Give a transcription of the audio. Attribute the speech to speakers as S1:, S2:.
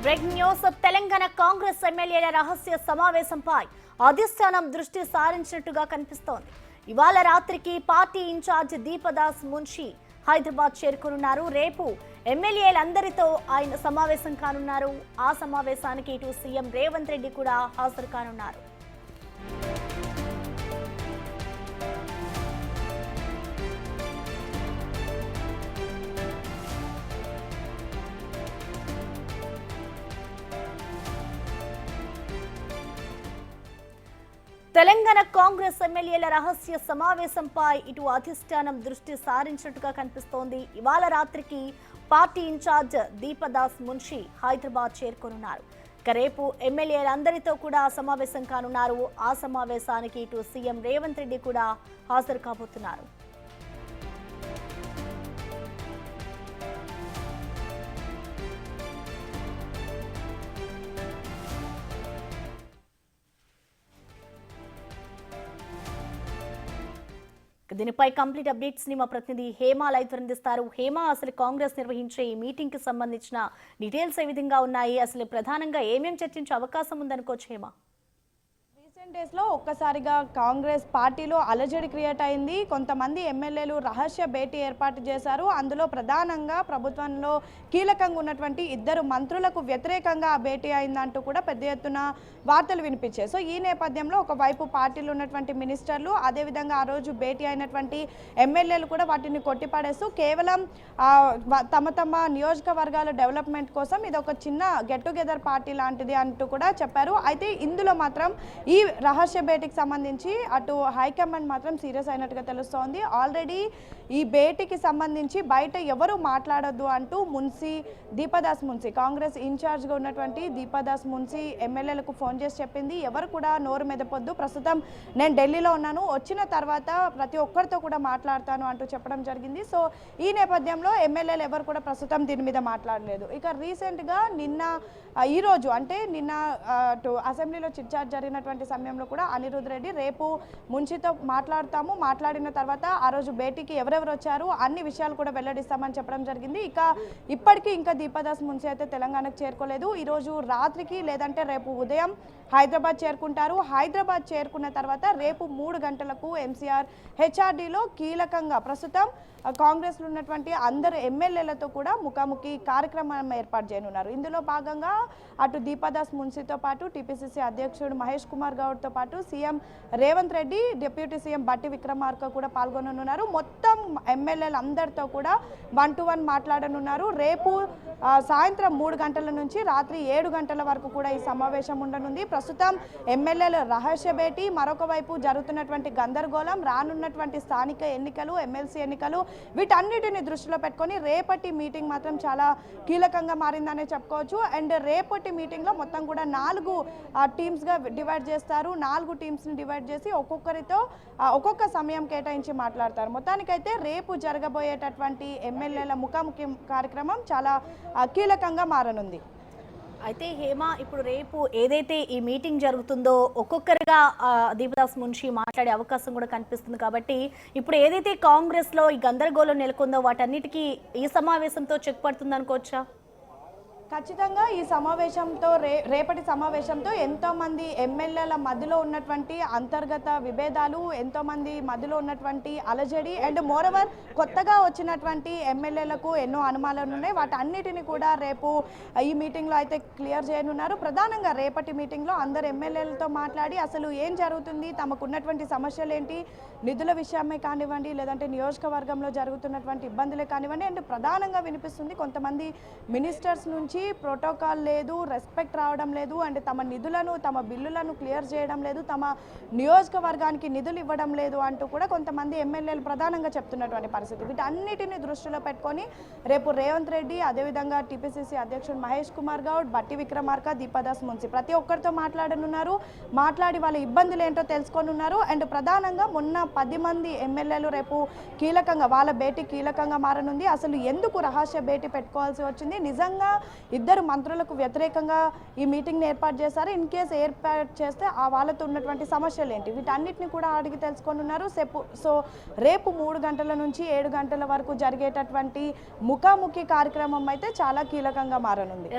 S1: Breaking news Telangana Congress ఎమ్మెల్యేల రహస్య సమావేశంపై అధిష్టానం దృష్టి సారించినట్టుగా కనిపిస్తోంది. ఇవాళ రాత్రికి పార్టీ ఇన్ఛార్జ్ దీపదాస్ మున్షి హైదరాబాద్ చేరుకోనున్నారు. రేపు ఎమ్మెల్యేలందరితో ఆయన సమావేశం కానున్నారు. ఆ సమావేశానికి ఇటు సీఎం రేవంత్ రెడ్డి కూడా హాజరు కానున్నారు. తెలంగాణ కాంగ్రెస్ ఎమ్మెల్యేల రహస్య సమావేశంపై ఇటు అధిష్టానం దృష్టి సారించినట్టుగా కనిపిస్తోంది. ఇవాళ రాత్రికి పార్టీ ఇన్ఛార్జ్ దీపదాస్ మున్షి హైదరాబాద్ చేరుకోనున్నారు. రేపు ఎమ్మెల్యేలందరితో కూడా సమావేశం కానున్నారు. ఆ సమావేశానికి ఇటు సీఎం రేవంత్ రెడ్డి కూడా హాజరు కాబోతున్నారు. దీనిపై కంప్లీట్ అప్డేట్స్ ని మా ప్రతినిధి హేమ లైవ్ అందిస్తారు. హేమ, అసలు కాంగ్రెస్ నిర్వహించే ఈ మీటింగ్ కి సంబంధించిన డీటెయిల్స్ ఏ విధంగా ఉన్నాయి? అసలు ప్రధానంగా ఏమేం చర్చించే అవకాశం ఉందనుకోవచ్చు హేమ?
S2: డేస్లో ఒక్కసారిగా కాంగ్రెస్ పార్టీలో అలజడి క్రియేట్ అయింది. కొంతమంది ఎమ్మెల్యేలు రహస్య భేటీ ఏర్పాటు చేశారు. అందులో ప్రధానంగా ప్రభుత్వంలో కీలకంగా ఉన్నటువంటి ఇద్దరు మంత్రులకు వ్యతిరేకంగా ఆ భేటీ అయిందంటూ కూడా పెద్ద ఎత్తున వార్తలు వినిపించాయి. సో ఈ నేపథ్యంలో ఒకవైపు పార్టీలో ఉన్నటువంటి మినిస్టర్లు, అదేవిధంగా ఆ రోజు భేటీ అయినటువంటి ఎమ్మెల్యేలు కూడా వాటిని కొట్టిపడేస్తూ కేవలం తమ తమ నియోజకవర్గాల డెవలప్మెంట్ కోసం ఇది ఒక చిన్న గెట్ టుగెదర్ పార్టీ లాంటిది అంటూ కూడా చెప్పారు. అయితే ఇందులో మాత్రం ఈ రహస్య భేటీకి సంబంధించి అటు హైకమాండ్ మాత్రం సీరియస్ అయినట్టుగా తెలుస్తోంది. ఆల్రెడీ ఈ భేటీకి సంబంధించి బయట ఎవరు మాట్లాడొద్దు అంటూ దీపదాస్ మున్షి, కాంగ్రెస్ ఇన్ఛార్జ్గా ఉన్నటువంటి దీపదాస్ మున్షి ఎమ్మెల్యేలకు ఫోన్ చేసి చెప్పింది, ఎవరు కూడా నోరు మెదపొద్దు, ప్రస్తుతం నేను ఢిల్లీలో ఉన్నాను, వచ్చిన తర్వాత ప్రతి ఒక్కరితో కూడా మాట్లాడతాను అంటూ చెప్పడం జరిగింది. సో ఈ నేపథ్యంలో ఎమ్మెల్యేలు ఎవరు కూడా ప్రస్తుతం దీని మీద మాట్లాడలేదు. ఇక రీసెంట్గా ఈరోజు అంటే నిన్న అసెంబ్లీలో చిట్చాట్ జరిగినటువంటి సమయంలో కూడా అనిరుద్ రెడ్డి రేపు మున్షితో మాట్లాడిన తర్వాత ఆ రోజు భేటీకి ఎవరెవరు వచ్చారు అన్ని విషయాలు కూడా వెల్లడిస్తామని చెప్పడం జరిగింది. ఇప్పటికీ ఇంకా దీపదాస్ మున్షి అయితే తెలంగాణకు చేరుకోలేదు. ఈరోజు రాత్రికి లేదంటే రేపు ఉదయం హైదరాబాద్ చేరుకుంటారు. హైదరాబాద్ చేరుకున్న తర్వాత రేపు 3 గంటలకు ఎంసీఆర్ హెచ్ఆర్డీలో కీలకంగా ప్రస్తుతం కాంగ్రెస్లో ఉన్నటువంటి అందరు ఎమ్మెల్యేలతో కూడా ముఖాముఖి కార్యక్రమం ఏర్పాటు చేయనున్నారు. ఇందులో భాగంగా అటు దీపదాస్ మున్షితో పాటు టీపీసీసీ అధ్యక్షుడు మహేష్ కుమార్ గౌడ్తో పాటు CM Revanth Reddy, deputy CM బట్టి విక్రమార్క కూడా పాల్గొననున్నారు. మొత్తం ఎమ్మెల్యేలు అందరితో కూడా 1-to-1 మాట్లాడనున్నారు. రేపు సాయంత్రం 3 గంటల నుంచి రాత్రి 7 గంటల వరకు కూడా ఈ సమావేశం ఉండనుంది. ప్రస్తుతం ఎమ్మెల్యేల రహస్య భేటీ, మరొక వైపు జరుగుతున్నటువంటి గందరగోళం, రానున్నటువంటి స్థానిక ఎన్నికలు, ఎమ్మెల్సీ ఎన్నికలు, వీటన్నిటిని దృష్టిలో పెట్టుకొని రేపటి మీటింగ్ మాత్రం చాలా కీలకంగా మారిందనే చెప్పుకోవచ్చు. అండ్ రేపటి మీటింగ్లో మొత్తం కూడా 4 టీమ్స్గా డివైడ్ చేస్తారు. 4 టీమ్స్ని డివైడ్ చేసి ఒక్కొక్కరితో ఒక్కొక్క సమయం కేటాయించి మాట్లాడతారు. మొత్తానికైతే రేపు జరగబోయేటటువంటి ఎమ్మెల్యేల ముఖాముఖి కార్యక్రమం చాలా కీలకంగా మారనుంది.
S1: అయితే హేమ, ఇప్పుడు రేపు ఏదైతే ఈ మీటింగ్ జరుగుతుందో ఒక్కొక్కరిగా దీపదాస్ మున్షి మాట్లాడే అవకాశం కూడా కనిపిస్తుంది. కాబట్టి ఇప్పుడు ఏదైతే కాంగ్రెస్లో ఈ గందరగోళం నెలకొందో వాటన్నిటికీ ఈ సమావేశంతో చెక్ పడుతుంది అనుకోవచ్చా?
S2: ఖచ్చితంగా ఈ సమావేశంతో రేపటి సమావేశంతో ఎంతోమంది ఎమ్మెల్యేల మధ్యలో ఉన్నటువంటి అంతర్గత విభేదాలు, ఎంతోమంది మధ్యలో ఉన్నటువంటి అలజడి అండ్ మోరవర్ కొత్తగా వచ్చినటువంటి ఎమ్మెల్యేలకు ఎన్నో అనుమానాలు ఉన్నాయి. వాటన్నిటిని కూడా రేపు ఈ మీటింగ్లో అయితే క్లియర్ చేయనున్నారు. ప్రధానంగా రేపటి మీటింగ్లో అందరు ఎమ్మెల్యేలతో మాట్లాడి అసలు ఏం జరుగుతుంది, తమకున్నటువంటి సమస్యలు ఏంటి, నిధుల విషయమే కానివ్వండి, లేదంటే నియోజకవర్గంలో జరుగుతున్నటువంటి ఇబ్బందులే కానివ్వండి. అండ్ ప్రధానంగా వినిపిస్తుంది కొంతమంది మినిస్టర్స్ నుంచి ప్రోటోకాల్ లేదు, రెస్పెక్ట్ రావడం లేదు, అండ్ తమ నిధులను, తమ బిల్లులను క్లియర్ చేయడం లేదు, తమ నియోజకవర్గానికి నిధులు ఇవ్వడం లేదు అంటూ కూడా కొంతమంది ఎమ్మెల్యేలు ప్రధానంగా చెప్తున్నటువంటి పరిస్థితి. వీటన్నిటిని దృష్టిలో పెట్టుకొని రేపు రేవంత్ రెడ్డి, అదేవిధంగా టీపీసీసీ అధ్యక్షుడు మహేష్ కుమార్ గౌడ్, బట్టి విక్రమార్క, దీపదాస్ మున్షి ప్రతి ఒక్కరితో మాట్లాడనున్నారు. మాట్లాడి వాళ్ళ ఇబ్బందులు ఏంటో తెలుసుకోనున్నారు. అండ్ ప్రధానంగా మొన్న 10 మంది ఎమ్మెల్యేలు రేపు కీలకంగా వాళ్ళ భేటీ కీలకంగా మారనుంది. అసలు ఎందుకు రహస్య భేటీ పెట్టుకోవాల్సి వచ్చింది, నిజంగా ఇద్దరు మంత్రులకు వ్యతిరేకంగా ఈ మీటింగ్ని ఏర్పాటు చేశారు, ఇన్ కేసు ఏర్పాటు చేస్తే ఆ వాళ్ళతో ఉన్నటువంటి సమస్యలు ఏంటి, వీటన్నిటిని కూడా అడిగి తెలుసుకొనున్నారు. సో రేపు 3 గంటల నుంచి 7 గంటల వరకు జరిగేటటువంటి ముఖాముఖి కార్యక్రమం అయితే చాలా కీలకంగా మారనుంది.